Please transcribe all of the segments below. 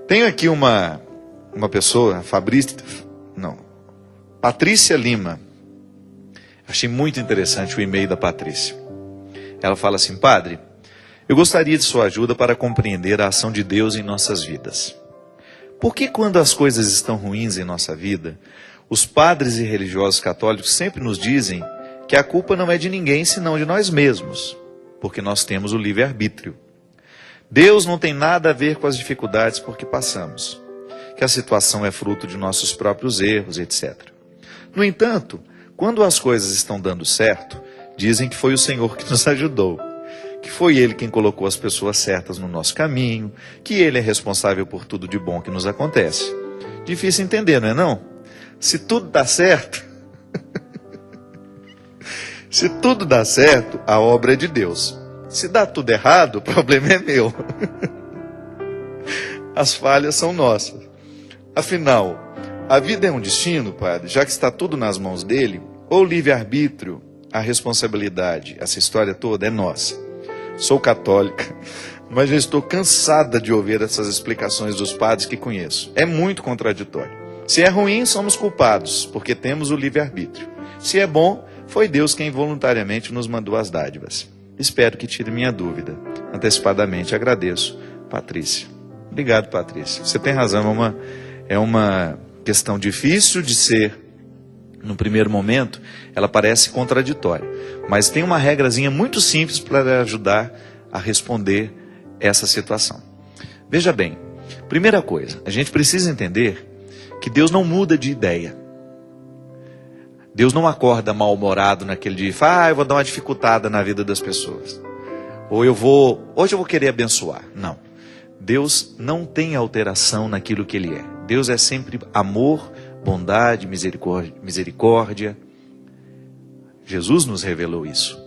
Tenho aqui uma pessoa, Patrícia Lima. Achei muito interessante o e-mail da Patrícia. Ela fala assim: Padre, eu gostaria de sua ajuda para compreender a ação de Deus em nossas vidas. Por que quando as coisas estão ruins em nossa vida, os padres e religiosos católicos sempre nos dizem que a culpa não é de ninguém senão de nós mesmos, porque nós temos o livre-arbítrio. Deus não tem nada a ver com as dificuldades por que passamos, que a situação é fruto de nossos próprios erros, etc. No entanto, quando as coisas estão dando certo, dizem que foi o Senhor que nos ajudou, que foi Ele quem colocou as pessoas certas no nosso caminho, que Ele é responsável por tudo de bom que nos acontece. Difícil entender, não é não? Se tudo dá certo, se tudo dá certo, a obra é de Deus. Se dá tudo errado, o problema é meu. As falhas são nossas. Afinal, a vida é um destino, Padre, já que está tudo nas mãos dele, ou o livre-arbítrio, a responsabilidade, essa história toda é nossa. Sou católica, mas já estou cansada de ouvir essas explicações dos padres que conheço. É muito contraditório. Se é ruim, somos culpados, porque temos o livre-arbítrio. Se é bom, foi Deus quem voluntariamente nos mandou as dádivas. Espero que tire minha dúvida. Antecipadamente agradeço, Patrícia. Obrigado, Patrícia. Você tem razão, é uma questão difícil de ser, no primeiro momento, ela parece contraditória. Mas tem uma regrazinha muito simples para ajudar a responder essa situação. Veja bem, primeira coisa, a gente precisa entender que Deus não muda de ideia. Deus não acorda mal-humorado naquele dia e fala, eu vou dar uma dificultada na vida das pessoas. Ou hoje eu vou querer abençoar. Não. Deus não tem alteração naquilo que Ele é. Deus é sempre amor, bondade, misericórdia. Jesus nos revelou isso.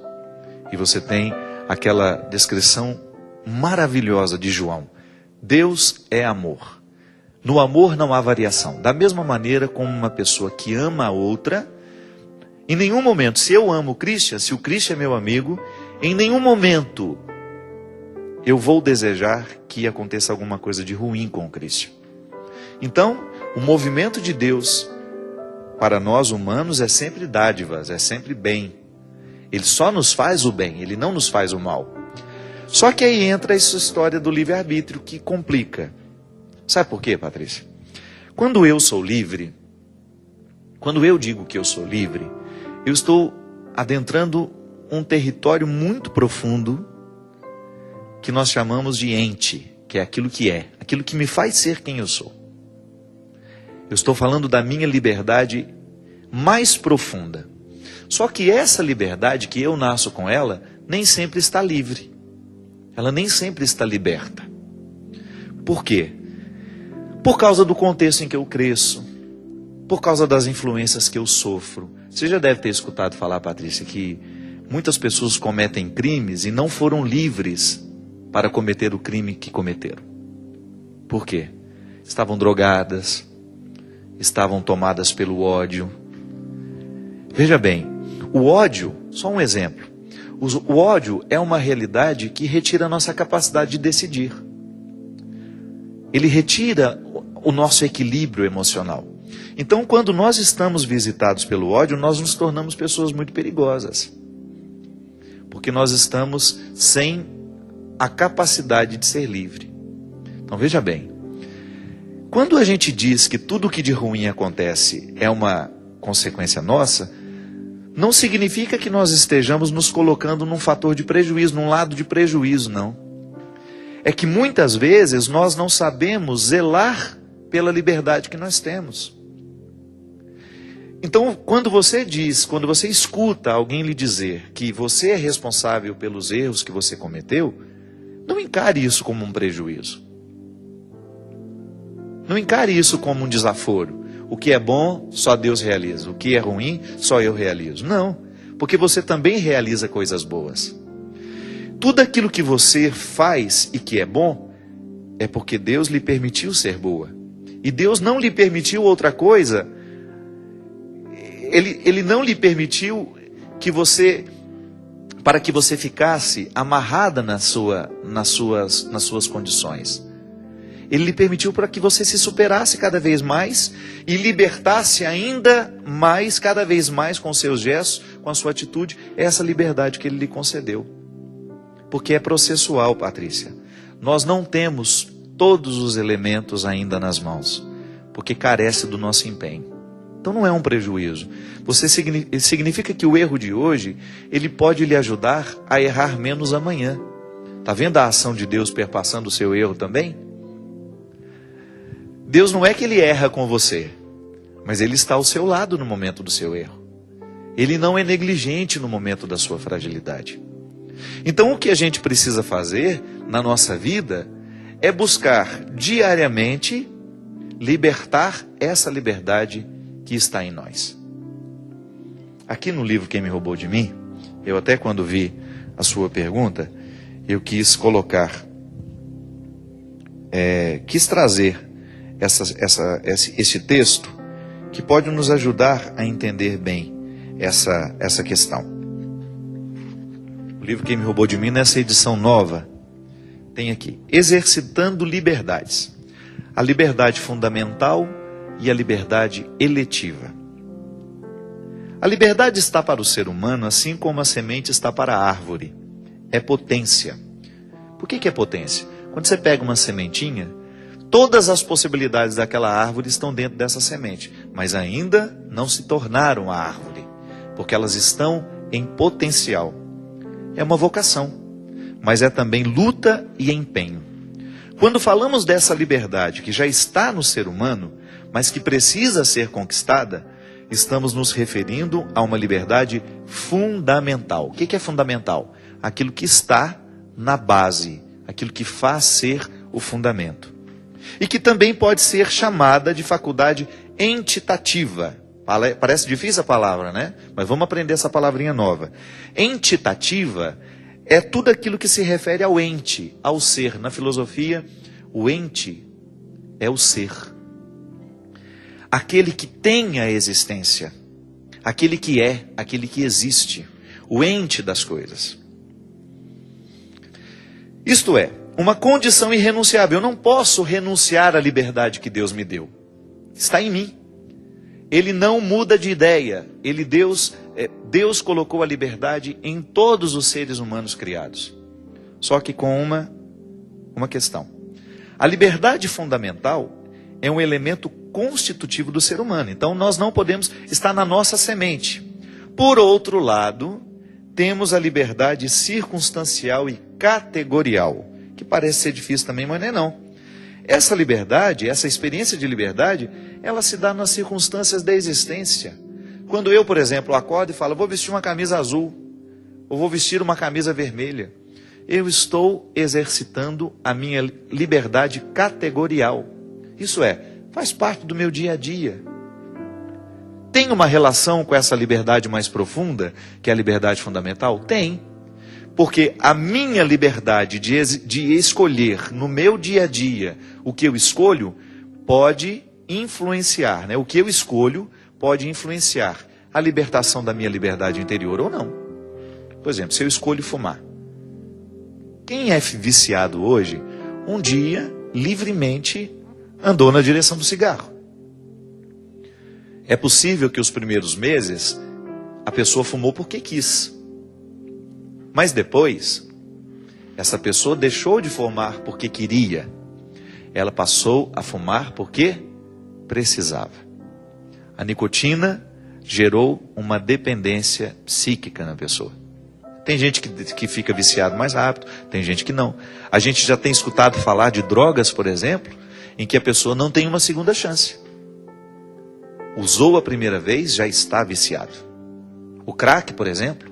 E você tem aquela descrição maravilhosa de João. Deus é amor. No amor não há variação. Da mesma maneira como uma pessoa que ama a outra, em nenhum momento, se eu amo o Christian, se o Christian é meu amigo, em nenhum momento eu vou desejar que aconteça alguma coisa de ruim com o Christian. Então, o movimento de Deus para nós humanos é sempre dádivas, é sempre bem. Ele só nos faz o bem, Ele não nos faz o mal. Só que aí entra essa história do livre-arbítrio que complica. Sabe por quê, Patrícia? Quando eu sou livre, quando eu digo que eu sou livre, eu estou adentrando um território muito profundo que nós chamamos de ente, que é, aquilo que me faz ser quem eu sou. Eu estou falando da minha liberdade mais profunda. Só que essa liberdade, que eu nasço com ela, nem sempre está livre. Ela nem sempre está liberta. Por quê? Por causa do contexto em que eu cresço, por causa das influências que eu sofro. Você já deve ter escutado falar, Patrícia, que muitas pessoas cometem crimes e não foram livres para cometer o crime que cometeram. Por quê? Estavam drogadas, estavam tomadas pelo ódio. Veja bem, o ódio, só um exemplo, o ódio é uma realidade que retira a nossa capacidade de decidir. Ele retira o nosso equilíbrio emocional. Então, quando nós estamos visitados pelo ódio, nós nos tornamos pessoas muito perigosas. Porque nós estamos sem a capacidade de ser livre. Então, veja bem. Quando a gente diz que tudo que de ruim acontece é uma consequência nossa, não significa que nós estejamos nos colocando num fator de prejuízo, num lado de prejuízo, não. É que muitas vezes nós não sabemos zelar pela liberdade que nós temos. Então, quando você escuta alguém lhe dizer que você é responsável pelos erros que você cometeu, não encare isso como um prejuízo. Não encare isso como um desaforo. O que é bom, só Deus realiza. O que é ruim, só eu realizo. Não, porque você também realiza coisas boas. Tudo aquilo que você faz e que é bom, é porque Deus lhe permitiu ser boa. E Deus não lhe permitiu outra coisa. Ele não lhe permitiu para que você ficasse amarrada nas suas condições. Ele lhe permitiu para que você se superasse cada vez mais e libertasse ainda mais, cada vez mais com seus gestos, com a sua atitude, essa liberdade que Ele lhe concedeu. Porque é processual, Patrícia. Nós não temos todos os elementos ainda nas mãos, porque carece do nosso empenho. Então não é um prejuízo. Significa que o erro de hoje, ele pode lhe ajudar a errar menos amanhã. Está vendo a ação de Deus perpassando o seu erro também? Deus não é que Ele erra com você, mas Ele está ao seu lado no momento do seu erro. Ele não é negligente no momento da sua fragilidade. Então o que a gente precisa fazer na nossa vida é buscar diariamente libertar essa liberdade que está em nós. Aqui no livro Quem Me Roubou de Mim, eu até quando vi a sua pergunta, eu quis colocar, quis trazer esse texto que pode nos ajudar a entender bem essa questão. O livro Quem Me Roubou de Mim, nessa edição nova, tem aqui, Exercitando Liberdades. A liberdade fundamental e a liberdade eletiva. A liberdade está para o ser humano, assim como a semente está para a árvore. É potência. Por que é potência? Quando você pega uma sementinha, todas as possibilidades daquela árvore estão dentro dessa semente, mas ainda não se tornaram a árvore, porque elas estão em potencial. É uma vocação, mas é também luta e empenho. Quando falamos dessa liberdade que já está no ser humano, mas que precisa ser conquistada, estamos nos referindo a uma liberdade fundamental. O que é fundamental? Aquilo que está na base, aquilo que faz ser o fundamento. E que também pode ser chamada de faculdade entitativa. Parece difícil a palavra, né? Mas vamos aprender essa palavrinha nova. Entitativa é tudo aquilo que se refere ao ente, ao ser. Na filosofia, o ente é o ser. Aquele que tem a existência. Aquele que é, aquele que existe. O ente das coisas. Isto é, uma condição irrenunciável. Eu não posso renunciar à liberdade que Deus me deu. Está em mim. Ele não muda de ideia. Deus colocou a liberdade em todos os seres humanos criados. Só que com uma questão. A liberdade fundamental é um elemento constitutivo do ser humano. Então nós não podemos estar na nossa semente. Por outro lado, temos a liberdade circunstancial e categorial, que parece ser difícil também, mas não é não. Essa liberdade, essa experiência de liberdade, ela se dá nas circunstâncias da existência. Quando eu, por exemplo, acordo e falo, vou vestir uma camisa azul, ou vou vestir uma camisa vermelha, eu estou exercitando a minha liberdade categorial. Isso faz parte do meu dia a dia. Tem uma relação com essa liberdade mais profunda, que é a liberdade fundamental? Tem. Porque a minha liberdade de escolher no meu dia a dia o que eu escolho, pode influenciar, né? O que eu escolho pode influenciar a libertação da minha liberdade interior ou não. Por exemplo, se eu escolho fumar. Quem é viciado hoje, um dia, livremente, andou na direção do cigarro. É possível que os primeiros meses, a pessoa fumou porque quis. Mas depois, essa pessoa deixou de fumar porque queria. Ela passou a fumar porque precisava. A nicotina gerou uma dependência psíquica na pessoa. Tem gente que fica viciado mais rápido, tem gente que não. A gente já tem escutado falar de drogas, por exemplo, em que a pessoa não tem uma segunda chance. Usou a primeira vez, já está viciado. O crack, por exemplo,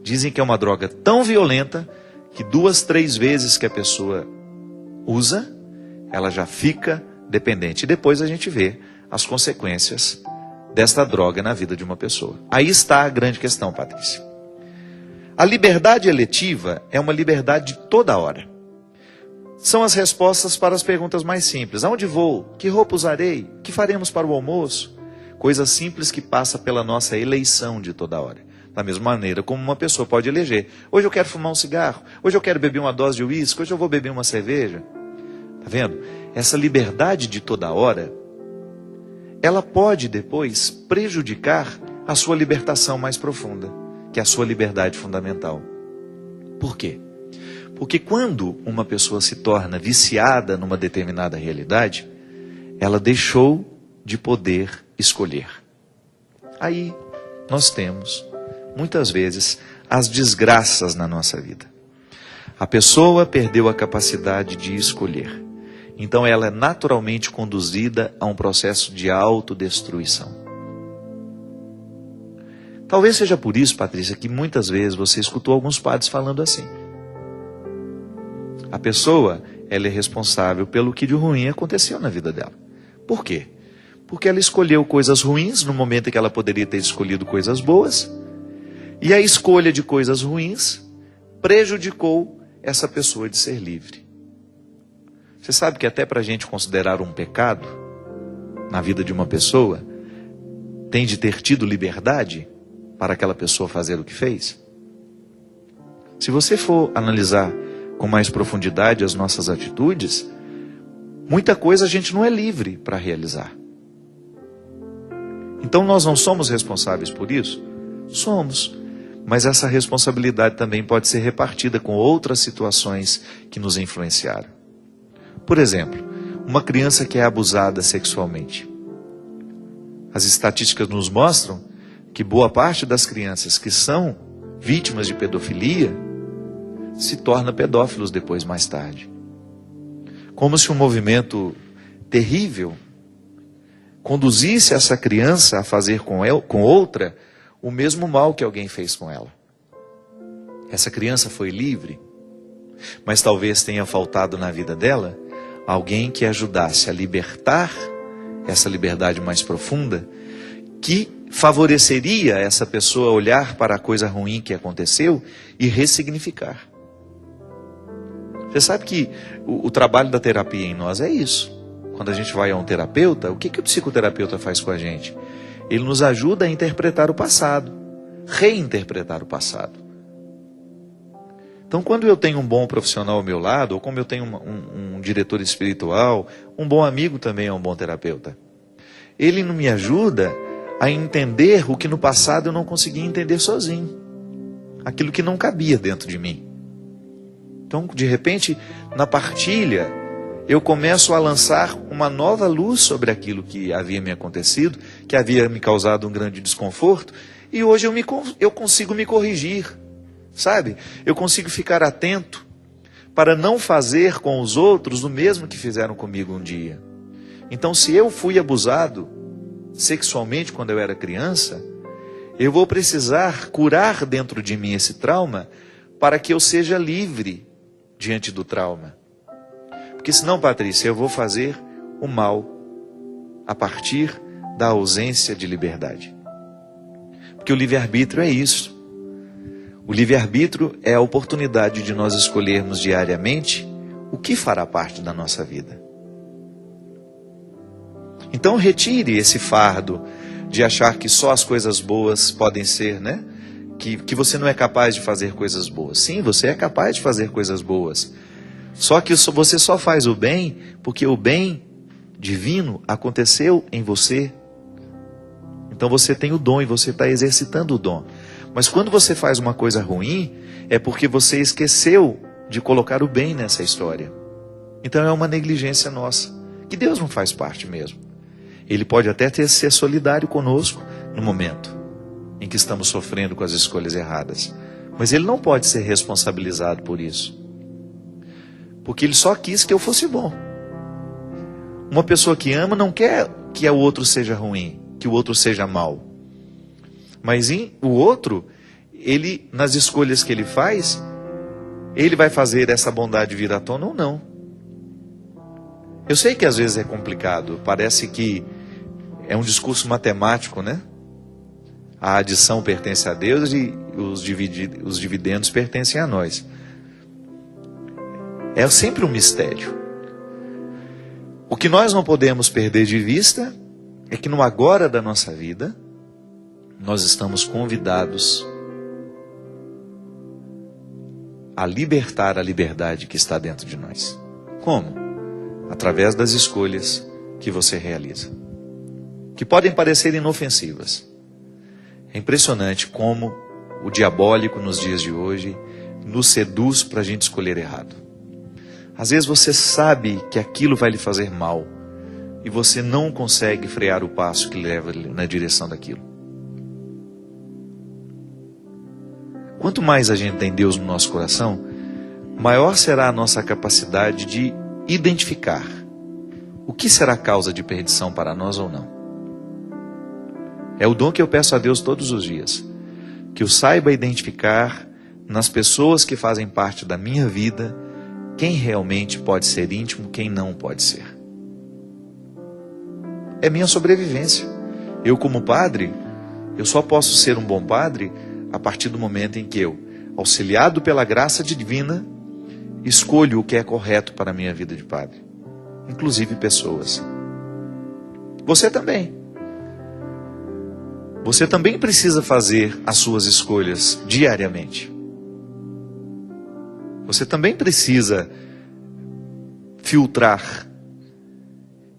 dizem que é uma droga tão violenta que 2, 3 vezes que a pessoa usa, ela já fica dependente. E depois a gente vê as consequências desta droga na vida de uma pessoa. Aí está a grande questão, Patrícia. A liberdade eletiva é uma liberdade de toda hora. São as respostas para as perguntas mais simples. Aonde vou? Que roupa usarei? Que faremos para o almoço? Coisa simples que passa pela nossa eleição de toda hora. Da mesma maneira como uma pessoa pode eleger. Hoje eu quero fumar um cigarro. Hoje eu quero beber uma dose de uísque. Hoje eu vou beber uma cerveja. Tá vendo? Essa liberdade de toda hora, ela pode depois prejudicar a sua libertação mais profunda, que é a sua liberdade fundamental. Por quê? Porque quando uma pessoa se torna viciada numa determinada realidade, ela deixou de poder escolher. Aí nós temos, muitas vezes, as desgraças na nossa vida. A pessoa perdeu a capacidade de escolher. Então ela é naturalmente conduzida a um processo de autodestruição. Talvez seja por isso, Patrícia, que muitas vezes você escutou alguns padres falando assim. A pessoa, ela é responsável pelo que de ruim aconteceu na vida dela. Por quê? Porque ela escolheu coisas ruins no momento em que ela poderia ter escolhido coisas boas. E a escolha de coisas ruins prejudicou essa pessoa de ser livre. Você sabe que até para a gente considerar um pecado na vida de uma pessoa, tem de ter tido liberdade para aquela pessoa fazer o que fez? Se você for analisar com mais profundidade as nossas atitudes, muita coisa a gente não é livre para realizar. Então nós não somos responsáveis por isso? Somos. Mas essa responsabilidade também pode ser repartida com outras situações que nos influenciaram. Por exemplo, uma criança que é abusada sexualmente. As estatísticas nos mostram que boa parte das crianças que são vítimas de pedofilia se tornam pedófilos depois, mais tarde. Como se um movimento terrível conduzisse essa criança a fazer com outra o mesmo mal que alguém fez com ela. Essa criança foi livre, mas talvez tenha faltado na vida dela alguém que ajudasse a libertar essa liberdade mais profunda, que favoreceria essa pessoa olhar para a coisa ruim que aconteceu e ressignificar. Você sabe que o trabalho da terapia em nós é isso. Quando a gente vai a um terapeuta, o que o psicoterapeuta faz com a gente? Ele nos ajuda a interpretar o passado, reinterpretar o passado. Então, quando eu tenho um bom profissional ao meu lado, ou como eu tenho um diretor espiritual, um bom amigo também é um bom terapeuta. Ele me ajuda a entender o que no passado eu não conseguia entender sozinho. Aquilo que não cabia dentro de mim. Então, de repente, na partilha, eu começo a lançar uma nova luz sobre aquilo que havia me acontecido, que havia me causado um grande desconforto, e hoje eu consigo me corrigir. Sabe? Eu consigo ficar atento para não fazer com os outros o mesmo que fizeram comigo um dia. Então, se eu fui abusado sexualmente quando eu era criança, eu vou precisar curar dentro de mim esse trauma para que eu seja livre diante do trauma. Porque senão, Patrícia, eu vou fazer o mal a partir da ausência de liberdade. Porque o livre-arbítrio é isso. O livre-arbítrio é a oportunidade de nós escolhermos diariamente o que fará parte da nossa vida. Então retire esse fardo de achar que só as coisas boas podem ser, né? Que você não é capaz de fazer coisas boas. Sim, você é capaz de fazer coisas boas. Só que você só faz o bem porque o bem divino aconteceu em você. Então você tem o dom e você está exercitando o dom. Mas quando você faz uma coisa ruim, é porque você esqueceu de colocar o bem nessa história. Então é uma negligência nossa, que Deus não faz parte mesmo. Ele pode até ser solidário conosco no momento em que estamos sofrendo com as escolhas erradas. Mas Ele não pode ser responsabilizado por isso. Porque Ele só quis que eu fosse bom. Uma pessoa que ama não quer que o outro seja ruim, que o outro seja mau. Mas o outro, ele, nas escolhas que ele faz, ele vai fazer essa bondade vir à tona ou não. Eu sei que às vezes é complicado, parece que é um discurso matemático, né? A adição pertence a Deus e os dividendos pertencem a nós. É sempre um mistério. O que nós não podemos perder de vista é que no agora da nossa vida, nós estamos convidados a libertar a liberdade que está dentro de nós. Como? através das escolhas que você realiza, que podem parecer inofensivas. É impressionante como o diabólico nos dias de hoje nos seduz para a gente escolher errado. Às vezes você sabe que aquilo vai lhe fazer mal e você não consegue frear o passo que leva na direção daquilo. Quanto mais a gente tem Deus no nosso coração, maior será a nossa capacidade de identificar o que será causa de perdição para nós ou não. É o dom que eu peço a Deus todos os dias, que eu saiba identificar nas pessoas que fazem parte da minha vida quem realmente pode ser íntimo, quem não pode ser. É minha sobrevivência. Eu, como padre, eu só posso ser um bom padre a partir do momento em que eu, auxiliado pela graça divina, escolho o que é correto para a minha vida de padre, inclusive pessoas. Você também. Você também precisa fazer as suas escolhas diariamente. Você também precisa filtrar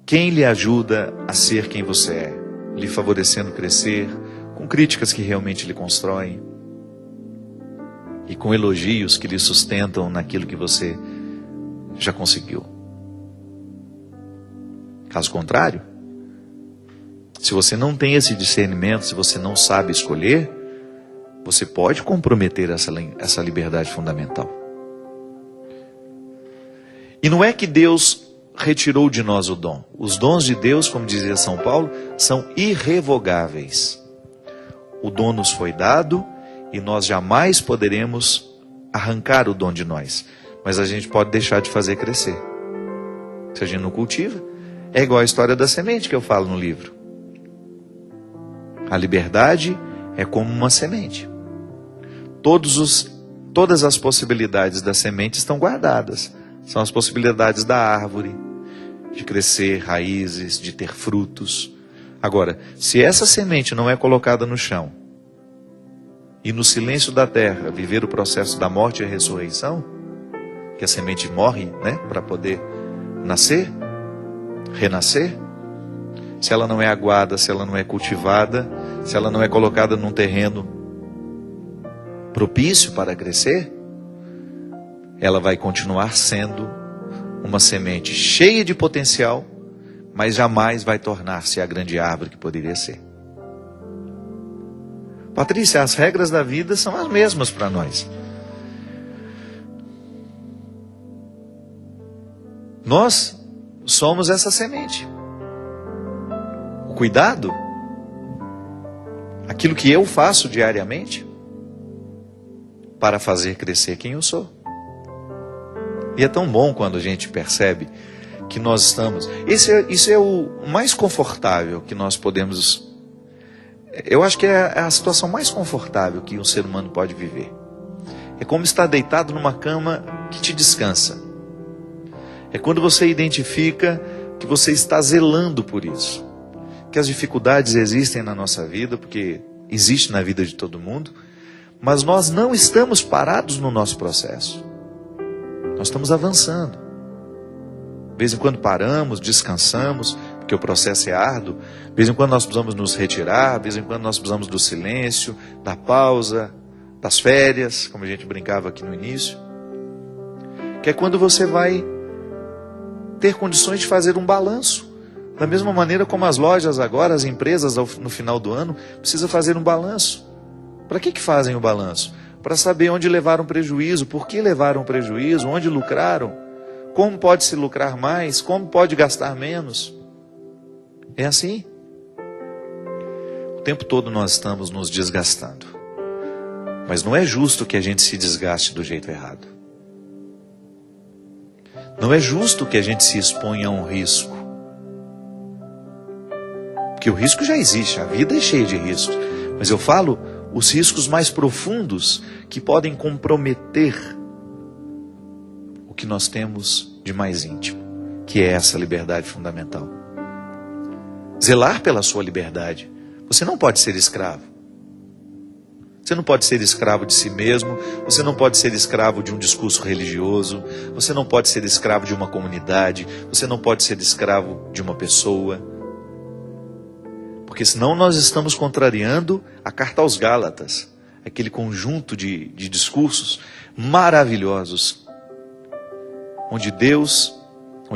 quem lhe ajuda a ser quem você é, lhe favorecendo crescer, com críticas que realmente lhe constroem e com elogios que lhe sustentam naquilo que você já conseguiu. Caso contrário, se você não tem esse discernimento, se você não sabe escolher, você pode comprometer essa liberdade fundamental. E não é que Deus retirou de nós o dom. Os dons de Deus, como dizia São Paulo, são irrevogáveis. O dom nos foi dado e nós jamais poderemos arrancar o dom de nós. Mas a gente pode deixar de fazer crescer. Se a gente não cultiva, é igual a história da semente que eu falo no livro. A liberdade é como uma semente. Todas as possibilidades da semente estão guardadas. São as possibilidades da árvore, de crescer raízes, de ter frutos. Agora, se essa semente não é colocada no chão, e no silêncio da terra viver o processo da morte e a ressurreição, que a semente morre, né, para poder nascer, renascer, se ela não é aguada, se ela não é cultivada, se ela não é colocada num terreno propício para crescer, ela vai continuar sendo uma semente cheia de potencial, mas jamais vai tornar-se a grande árvore que poderia ser. Patrícia, as regras da vida são as mesmas para nós. Nós somos essa semente. O cuidado, aquilo que eu faço diariamente, para fazer crescer quem eu sou. E é tão bom quando a gente percebe que nós estamos... Isso é o mais confortável que nós podemos... Eu acho que é a situação mais confortável que um ser humano pode viver. É como estar deitado numa cama que te descansa. É quando você identifica que você está zelando por isso. Que as dificuldades existem na nossa vida, porque existe na vida de todo mundo, mas nós não estamos parados no nosso processo. Nós estamos avançando. De vez em quando paramos, descansamos, porque o processo é árduo. De vez em quando nós precisamos nos retirar, de vez em quando nós precisamos do silêncio, da pausa, das férias, como a gente brincava aqui no início. Que é quando você vai ter condições de fazer um balanço. Da mesma maneira como as lojas agora, as empresas no final do ano, precisam fazer um balanço. Para que fazem o balanço? Para saber onde levaram prejuízo, por que levaram prejuízo, onde lucraram, como pode se lucrar mais, como pode gastar menos. É assim. O tempo todo nós estamos nos desgastando. Mas não é justo que a gente se desgaste do jeito errado. Não é justo que a gente se exponha a um risco. Porque o risco já existe, a vida é cheia de riscos. Mas eu falo os riscos mais profundos que podem comprometer o que nós temos de mais íntimo, que é essa liberdade fundamental. Zelar pela sua liberdade. Você não pode ser escravo. Você não pode ser escravo de si mesmo, você não pode ser escravo de um discurso religioso, você não pode ser escravo de uma comunidade, você não pode ser escravo de uma pessoa. Porque senão nós estamos contrariando a carta aos Gálatas, aquele conjunto de discursos maravilhosos, onde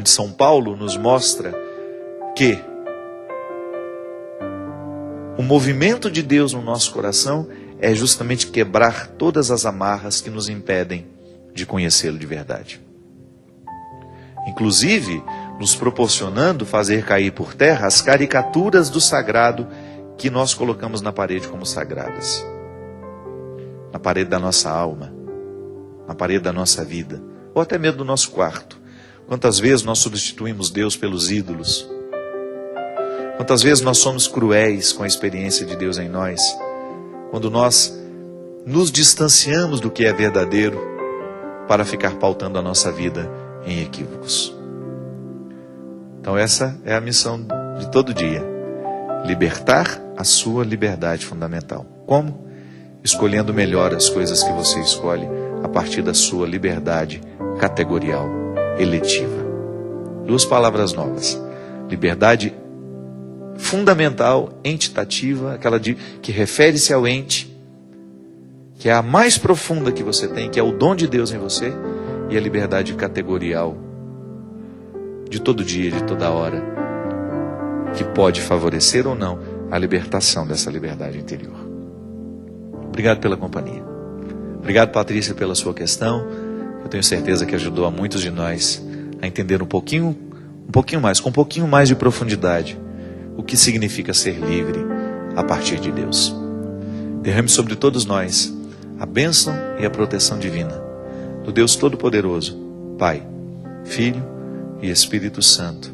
São Paulo nos mostra que o movimento de Deus no nosso coração é justamente quebrar todas as amarras que nos impedem de conhecê-lo de verdade. Inclusive, nos proporcionando fazer cair por terra as caricaturas do sagrado que nós colocamos na parede como sagradas. Na parede da nossa alma, na parede da nossa vida, ou até mesmo do nosso quarto. Quantas vezes nós substituímos Deus pelos ídolos? Quantas vezes nós somos cruéis com a experiência de Deus em nós? Quando nós nos distanciamos do que é verdadeiro para ficar pautando a nossa vida em equívocos. Então essa é a missão de todo dia. Libertar a sua liberdade fundamental. Como? Escolhendo melhor as coisas que você escolhe a partir da sua liberdade categorial, eletiva. 2 palavras novas. Liberdade fundamental, entitativa, aquela que refere-se ao ente, que é a mais profunda que você tem, que é o dom de Deus em você, e a liberdade categorial de todo dia, de toda hora, que pode favorecer ou não a libertação dessa liberdade interior. Obrigado pela companhia. Obrigado, Patrícia, pela sua questão. Eu tenho certeza que ajudou a muitos de nós a entender um pouquinho mais, com um pouquinho mais de profundidade, o que significa ser livre a partir de Deus. Derrame sobre todos nós a bênção e a proteção divina do Deus Todo-Poderoso, Pai, Filho e Espírito Santo.